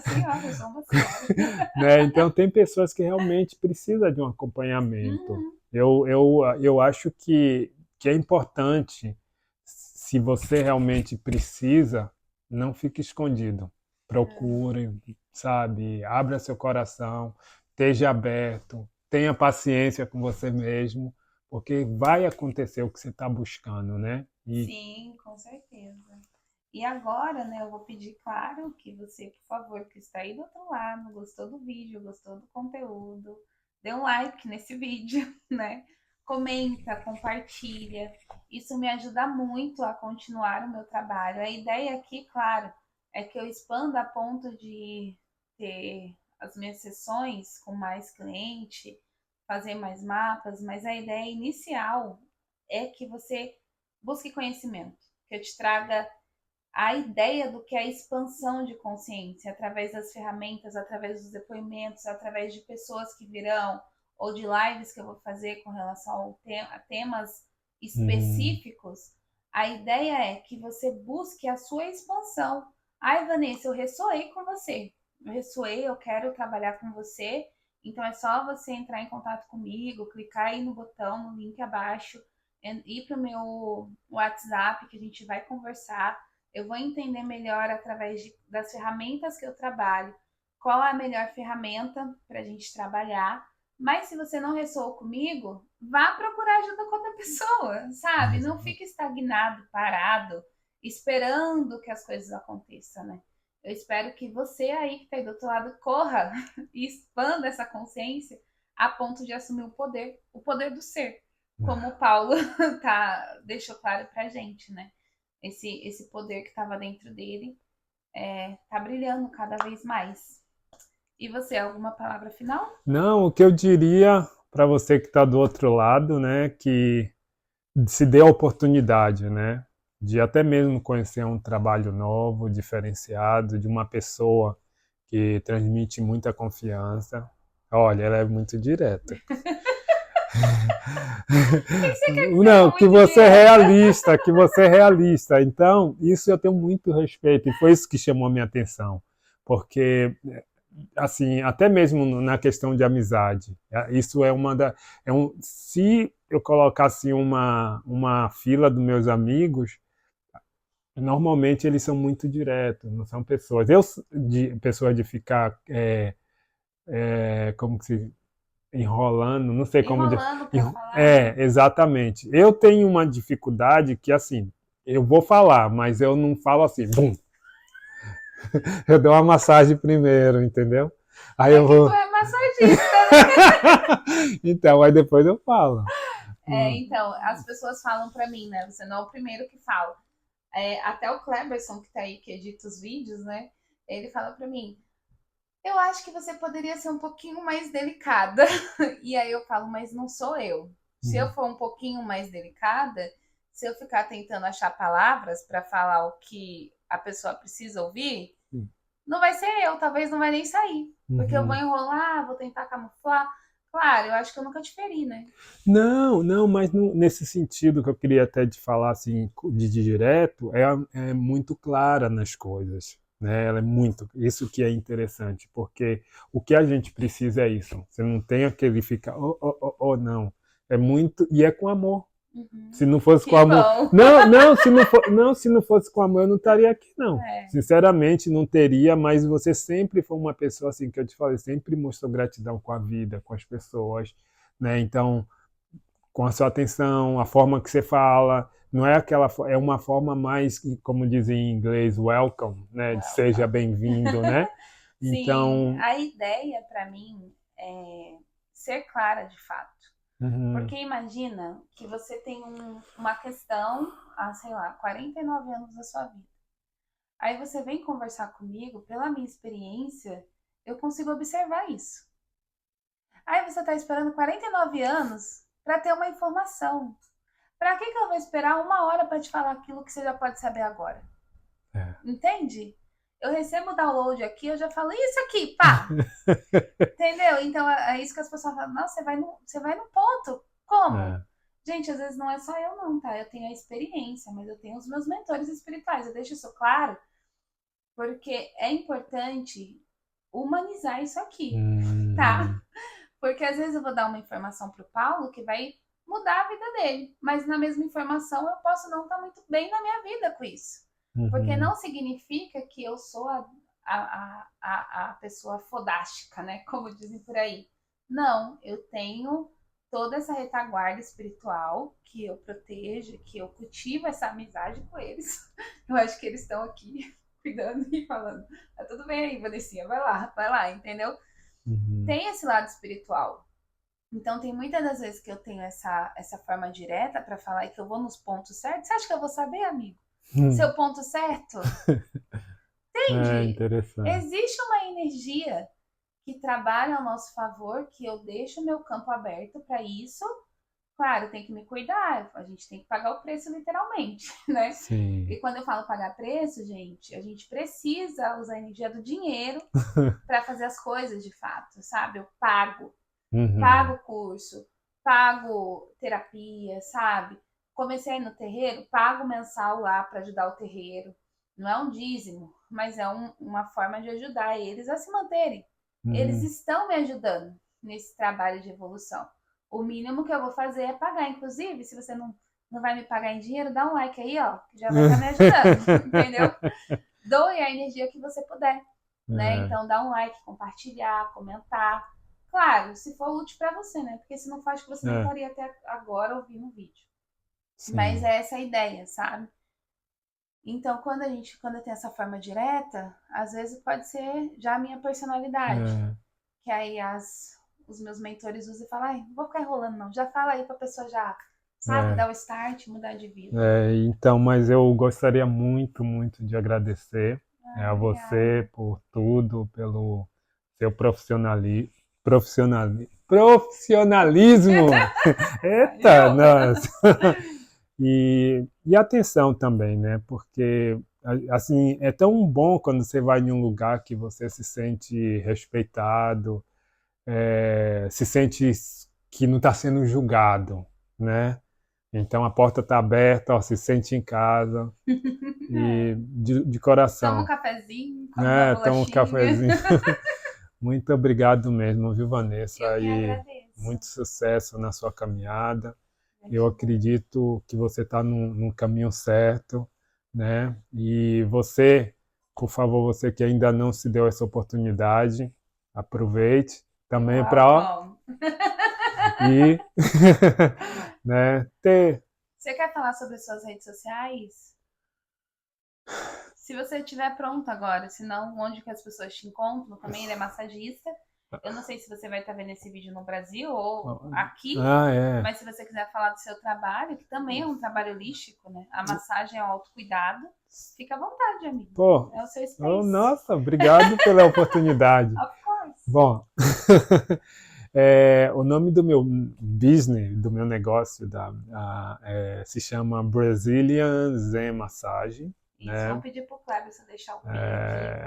Senhora, eu sou uma senhora. Né? Então, tem pessoas que realmente precisam de um acompanhamento. Uhum. Eu acho que é importante, se você realmente precisa, não fique escondido. Procure, sabe? Abra seu coração, esteja aberto, tenha paciência com você mesmo, porque vai acontecer o que você está buscando, né? E Sim, com certeza. E agora, né, eu vou pedir, claro, que você, por favor, que está aí do outro lado, gostou do vídeo, gostou do conteúdo, dê um like nesse vídeo, né? Comenta, compartilha. Isso me ajuda muito a continuar o meu trabalho. A ideia aqui, claro, é que eu expanda a ponto de ter as minhas sessões com mais cliente, fazer mais mapas, mas a ideia inicial é que você busque conhecimento, que eu te traga a ideia do que é a expansão de consciência através das ferramentas, através dos depoimentos, através de pessoas que virão ou de lives que eu vou fazer com relação a temas uhum, específicos. A ideia é que você busque a sua expansão. Ai, Vanessa, eu ressoei com você. Eu ressoei, eu quero trabalhar com você. Então é só você entrar em contato comigo, clicar aí no botão, no link abaixo, ir para o meu WhatsApp que a gente vai conversar. Eu vou entender melhor através das ferramentas que eu trabalho, qual é a melhor ferramenta para a gente trabalhar. Mas se você não ressoou comigo, vá procurar ajuda com outra pessoa, sabe? Não fique estagnado, parado, esperando que as coisas aconteçam, né? Eu espero que você aí que está aí do outro lado corra e expanda essa consciência a ponto de assumir o poder do ser, como o Paulo deixou claro pra gente, né? Esse poder que estava dentro dele tá brilhando cada vez mais. E você, alguma palavra final? Não, o que eu diria para você que está do outro lado, né, que se dê a oportunidade, né, de até mesmo conhecer um trabalho novo, diferenciado, de uma pessoa que transmite muita confiança. Olha, ela é muito direta. O que você quer dizer com Não, que muito você é direta? realista, que você é realista. Então, isso eu tenho muito respeito e foi isso que chamou a minha atenção, porque assim, até mesmo na questão de amizade, isso é uma da, se eu colocasse uma fila dos meus amigos, normalmente eles são muito diretos, não são pessoas, pessoas de ficar como que se enrolando, não sei como Enrolando para falar, né? exatamente. Eu tenho uma dificuldade que assim, eu vou falar, mas eu não falo assim, bum. Eu dou uma massagem primeiro, entendeu? Aí É eu que tu vou. é massagista, né? Então, aí depois eu falo. Então, as pessoas falam para mim, né? Você não é o primeiro que fala. Até o Kleberson, que tá aí, que edita os vídeos, né? Ele fala para mim, eu acho que você poderia ser um pouquinho mais delicada. E aí eu falo, mas não sou eu. Se eu for um pouquinho mais delicada, se eu ficar tentando achar palavras para falar o que a pessoa precisa ouvir, não vai ser eu, talvez não vai nem sair. Porque eu vou enrolar, vou tentar camuflar. Claro, eu acho que eu nunca te feri, né? Não, não, mas nesse sentido que eu queria até te falar assim, de direto, é muito clara nas coisas. Né? Ela é muito. Isso que é interessante, porque o que a gente precisa é isso. Você não tem aquele ficar, não. É muito. E é com amor. Se não fosse com Que amor. bom. Não, não, se não fosse com amor, eu não estaria aqui, não. É. Sinceramente, não teria, mas você sempre foi uma pessoa assim que eu te falei, sempre mostrou gratidão com a vida, com as pessoas, né? Então, com a sua atenção, a forma que você fala, não é aquela, é uma forma mais, como dizem em inglês, welcome, né? De seja Welcome. bem-vindo, né? Sim, Então, a ideia para mim é ser clara de fato. uhum, Porque imagina que você tem uma questão há, sei lá, 49 anos da sua vida. Aí você vem conversar comigo, pela minha experiência, eu consigo observar isso. Aí você está esperando 49 anos para ter uma informação. Para que eu vou esperar 1 hora para te falar aquilo que você já pode saber agora? é. Entende? Eu recebo o download aqui, eu já falo isso aqui, pá! Entendeu? Então é isso que as pessoas falam, não, você vai no ponto. Como? É. Gente, às vezes não é só eu não, tá? Eu tenho a experiência, mas eu tenho os meus mentores espirituais. Eu deixo isso claro, porque é importante humanizar isso aqui, tá? Uhum, Porque às vezes eu vou dar uma informação pro Paulo que vai mudar a vida dele, mas na mesma informação eu posso não estar muito bem na minha vida com isso. Porque uhum, não significa que eu sou a pessoa fodástica, né? Como dizem por aí. Não, eu tenho toda essa retaguarda espiritual que eu protejo, que eu cultivo essa amizade com eles. Eu acho que eles estão aqui cuidando e falando, tá tudo bem aí, Vanessinha, vai lá, entendeu? uhum. Tem esse lado espiritual. Então, tem muitas das vezes que eu tenho essa forma direta para falar e que eu vou nos pontos certos. Você acha que eu vou saber, amigo? Seu ponto certo? É Entende? interessante. Existe uma energia que trabalha ao nosso favor, que eu deixo o meu campo aberto para isso. Claro, tem que me cuidar, a gente tem que pagar o preço literalmente, né? Sim. E quando eu falo pagar preço, gente, a gente precisa usar a energia do dinheiro para fazer as coisas de fato, sabe? Eu pago Uhum. o curso, pago terapia, sabe? Comecei no terreiro, pago mensal lá para ajudar o terreiro. Não é um dízimo, mas é uma forma de ajudar eles a se manterem. Eles Uhum. estão me ajudando nesse trabalho de evolução. O mínimo que eu vou fazer é pagar. Inclusive, se você não vai me pagar em dinheiro, dá um like aí, ó, que já vai estar me ajudando, entendeu? Doe a energia que você puder, né? É, Então dá um like, compartilhar, comentar. Claro, se for útil para você, né? Porque se não faz, que você nem é, estaria até agora ouvindo o vídeo. Mas sim, é essa a ideia, sabe? Então, quando tem essa forma direta, às vezes pode ser já a minha personalidade, é, que aí os meus mentores usam e falam, ai, não vou ficar enrolando não, já fala aí pra pessoa já, sabe, é, dar o start, mudar de vida. então, mas eu gostaria muito, muito de agradecer Ah, a você obrigada. por tudo, pelo seu profissionalismo. Eita, Valeu! nossa! E atenção também, né? Porque assim é tão bom quando você vai em um lugar que você se sente respeitado, se sente que não está sendo julgado, né? Então a porta está aberta, ó, se sente em casa e de Toma um coração, cafezinho, come uma né? Toma um bolachinha. cafezinho. Muito obrigado mesmo, viu, Vanessa? Eu que E agradeço. muito sucesso na sua caminhada. Eu Gratidão. acredito que você está no caminho certo, né? E você, por favor, você que ainda não se deu essa oportunidade, aproveite You're também para welcome. ir, né? Ter, Você quer falar sobre suas redes sociais? Se você estiver pronto agora, senão onde que as pessoas te encontram também, ele é massagista. Eu não sei se você vai estar vendo esse vídeo no Brasil ou aqui, é, mas se você quiser falar do seu trabalho, que também é um trabalho holístico, né? A massagem é o autocuidado, fica à vontade, amigo. pô, É o seu oh, space. nossa, obrigado pela oportunidade. Of course. Bom, o nome do meu business, do meu negócio, se chama Brazilian Zen Massage, Isso, né? vamos pedir pro Kleber você deixar o pin aqui É,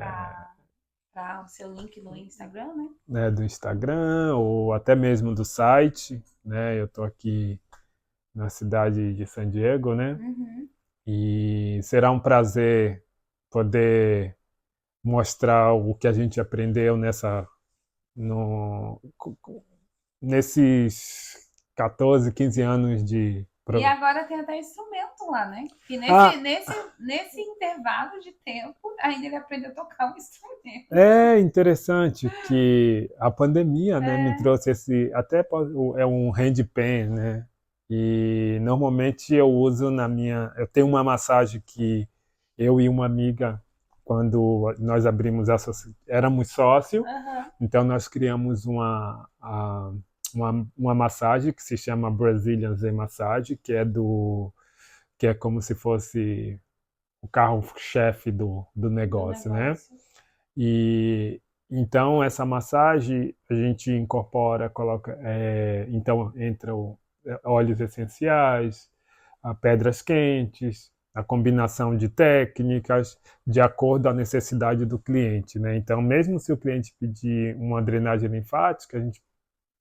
para o seu link no Instagram, né? né, do Instagram ou até mesmo do site, né? Eu estou aqui na cidade de San Diego, né? Uhum. E será um prazer poder mostrar o que a gente aprendeu no, nesses 14, 15 anos de. E agora tem até instrumento lá, né? Que Ah, nesse intervalo de tempo, ainda ele aprendeu a tocar um instrumento. é interessante que a pandemia, né, me É, trouxe é um handpan, né? E normalmente eu uso eu tenho uma massagem que eu e uma amiga, quando nós abrimos éramos sócios, aham. então nós criamos uma massagem que se chama Brazilian Zen Massage, que é como se fosse o carro-chefe do Do negócio, né? negócio. E então essa massagem a gente incorpora, coloca, então entra óleos essenciais, pedras quentes, a combinação de técnicas de acordo à necessidade do cliente, né? Então, mesmo se o cliente pedir uma drenagem linfática,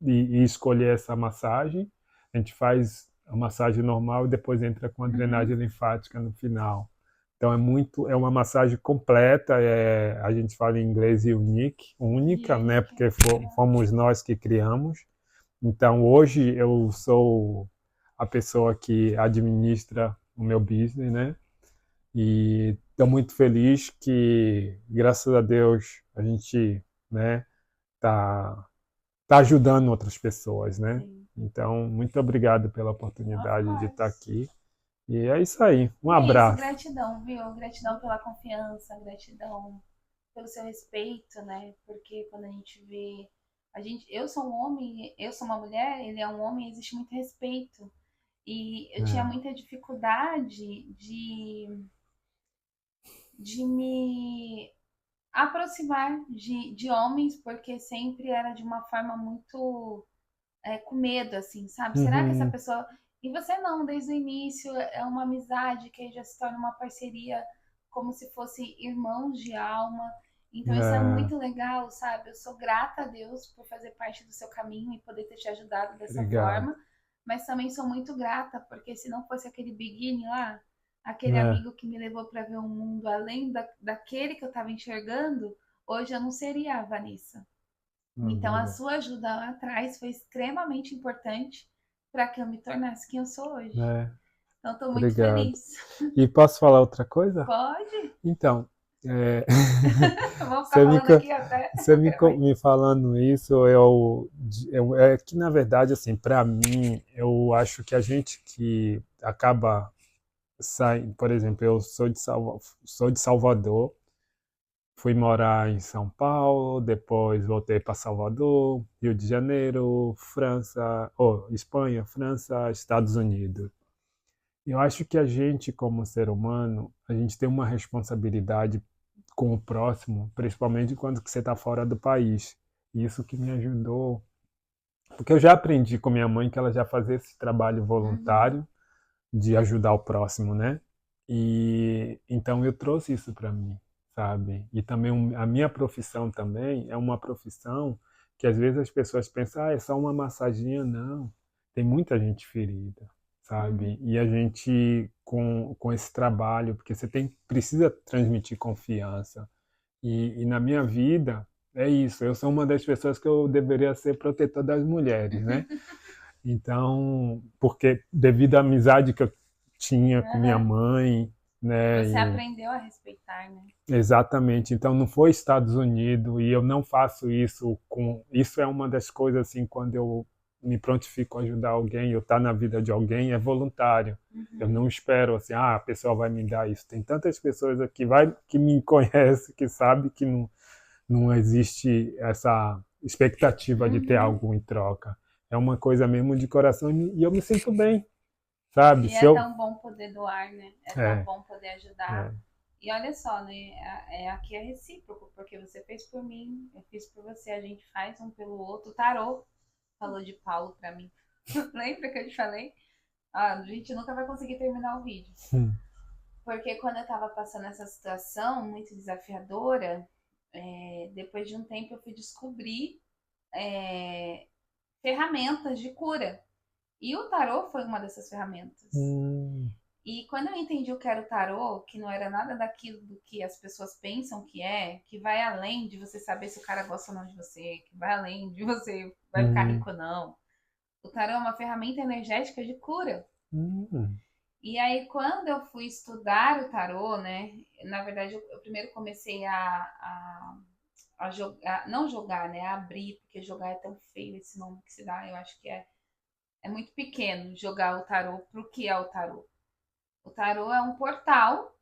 e escolher essa massagem, a gente faz a massagem normal e depois entra com a drenagem Uhum. linfática no final. Então é uma massagem completa, a gente fala em inglês única, né? Unique, Porque legal. fomos nós que criamos. Então hoje eu sou a pessoa que administra o meu business, né? E estou muito feliz que, graças a Deus, a gente, né, tá, tá ajudando outras pessoas, né? Sim. Então, muito obrigado pela Of oportunidade de estar course. aqui. E é isso aí. Um E é isso, abraço. gratidão, viu? Gratidão pela confiança, gratidão pelo seu respeito, né? Porque quando a gente vê. Eu sou um homem, eu sou uma mulher, ele é um homem, existe muito respeito. E eu tinha É, muita dificuldade de me aproximar de homens, porque sempre era de uma forma muito com medo, assim, sabe? Será que essa uhum, pessoa. E você não, desde o início é uma amizade que aí já se torna uma parceria como se fossem irmãos de alma. Então isso é é, muito legal, sabe? Eu sou grata a Deus por fazer parte do seu caminho e poder ter te ajudado dessa obrigado. forma, mas também sou muito grata porque se não fosse aquele beginning lá, aquele É, amigo que me levou para ver um mundo além daquele que eu estava enxergando, hoje eu não seria a Vanessa. Então, a obrigado. sua ajuda lá atrás foi extremamente importante para que eu me tornasse quem eu sou hoje. É. Então, estou muito Obrigado. feliz. E posso falar outra coisa? Pode? Então, é, Vamos ficar você me, falando aqui até você não quero mais. me falando isso, é que na verdade, assim, para mim, eu acho que a gente que acaba saindo, por exemplo, eu sou de Salvador, fui morar em São Paulo, depois voltei para Salvador, Rio de Janeiro, França, Espanha, França, Estados Unidos. Eu acho que a gente, como ser humano, a gente tem uma responsabilidade com o próximo, principalmente quando você está fora do país. E isso que me ajudou, porque eu já aprendi com minha mãe que ela já fazia esse trabalho Uhum, voluntário de ajudar o próximo, né? E então eu trouxe isso para mim, sabe? E também a minha profissão também é uma profissão que às vezes as pessoas pensam, ah, é só uma massaginha, não. Tem muita gente ferida, sabe? uhum, E a gente com esse trabalho, porque precisa transmitir confiança. E na minha vida é isso. Eu sou uma das pessoas que eu deveria ser protetor das mulheres, né? Então, porque devido à amizade que eu tinha com minha aham. mãe, né? Você aprendeu a respeitar, né? Exatamente. Então não foi Estados Unidos e eu não faço isso com. Isso é uma das coisas assim quando eu me prontifico a ajudar alguém, eu estar na vida de alguém é voluntário. Eu Uhum, não espero assim, ah, a pessoa vai me dar isso. Tem tantas pessoas aqui que me conhecem, que sabe que não existe essa expectativa de ter uhum. algo em troca. É uma coisa mesmo de coração e eu me sinto bem, sabe? E Se é eu tão bom poder doar, né? É tão é, bom poder ajudar. é. E olha só, né? Aqui é recíproco, porque você fez por mim, eu fiz por você, a gente faz um pelo outro. O Tarô falou de Paulo pra mim. Lembra que eu te falei? Ah, a gente nunca vai conseguir terminar o vídeo. Hum. Porque quando eu tava passando essa situação muito desafiadora, depois de um tempo eu fui descobrir é, ferramentas de cura. E o tarô foi uma dessas ferramentas. Hum. E quando eu entendi o que era o tarô, que não era nada daquilo do que as pessoas pensam que é, que vai além de você saber se o cara gosta ou não de você, que vai além de você vai ficar Hum. rico ou não. O tarô é uma ferramenta energética de cura. Hum. E aí, quando eu fui estudar o tarô, né? Na verdade, eu primeiro comecei a jogar, não jogar, né? A abrir, porque jogar é tão feio esse nome que se dá. Eu acho que é muito pequeno jogar o tarô para o que é o tarô. O tarô é um portal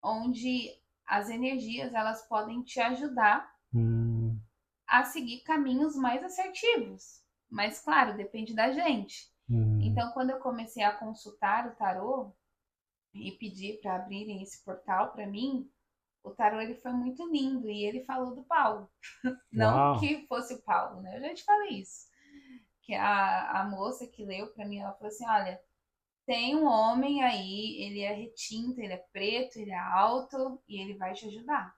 onde as energias elas podem te ajudar Hum. a seguir caminhos mais assertivos. Mas claro, depende da gente. Hum. Então, quando eu comecei a consultar o tarô e pedir para abrirem esse portal para mim, o tarô ele foi muito lindo e ele falou do Paulo. Não Uau. que fosse o Paulo, né? Eu já te falei isso. Que a moça que leu para mim, ela falou assim: olha, tem um homem aí, ele é retinto, ele é preto, ele é alto e ele vai te ajudar.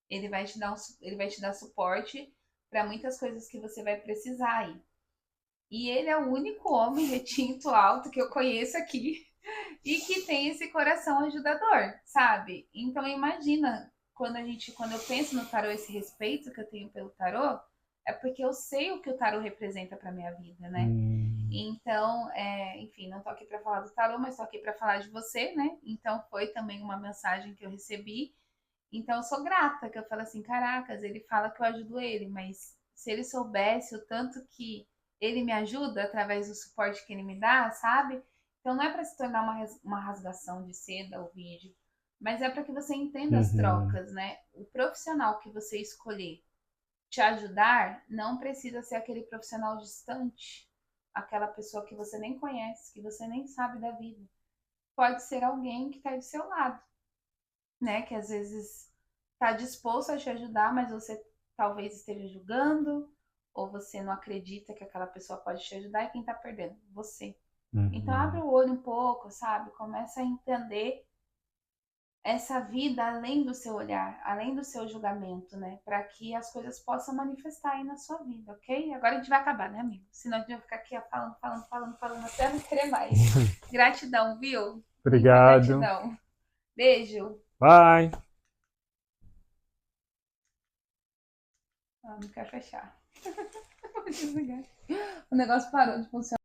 Ele vai te dar suporte para muitas coisas que você vai precisar aí. E ele é o único homem retinto alto que eu conheço aqui e que tem esse coração ajudador, sabe? Então imagina quando eu penso no tarô, esse respeito que eu tenho pelo tarô, é porque eu sei o que o tarô representa para minha vida, né? Hum. Então, enfim, não tô aqui para falar do tarô, mas tô aqui para falar de você, né? Então foi também uma mensagem que eu recebi. Então eu sou grata, que eu falo assim, caracas, ele fala que eu ajudo ele, mas se ele soubesse o tanto que ele me ajuda através do suporte que ele me dá, sabe? Então não é para se tornar uma rasgação de seda o vídeo, mas é para que você entenda as Uhum. trocas, né? O profissional que você escolher te ajudar não precisa ser aquele profissional distante, aquela pessoa que você nem conhece, que você nem sabe da vida. Pode ser alguém que está do seu lado, né? Que às vezes está disposto a te ajudar, mas você talvez esteja julgando, ou você não acredita que aquela pessoa pode te ajudar, e quem está perdendo? Você. Então abre Uhum. o olho um pouco, sabe? Começa a entender essa vida além do seu olhar, além do seu julgamento, né? Para que as coisas possam manifestar aí na sua vida, ok? Agora a gente vai acabar, né, amigo? Senão a gente vai ficar aqui ó, falando até não querer mais. Gratidão, viu? Muita Obrigado. gratidão. Beijo. Bye. Ah, não quero fechar. Vou desligar. O negócio parou de funcionar.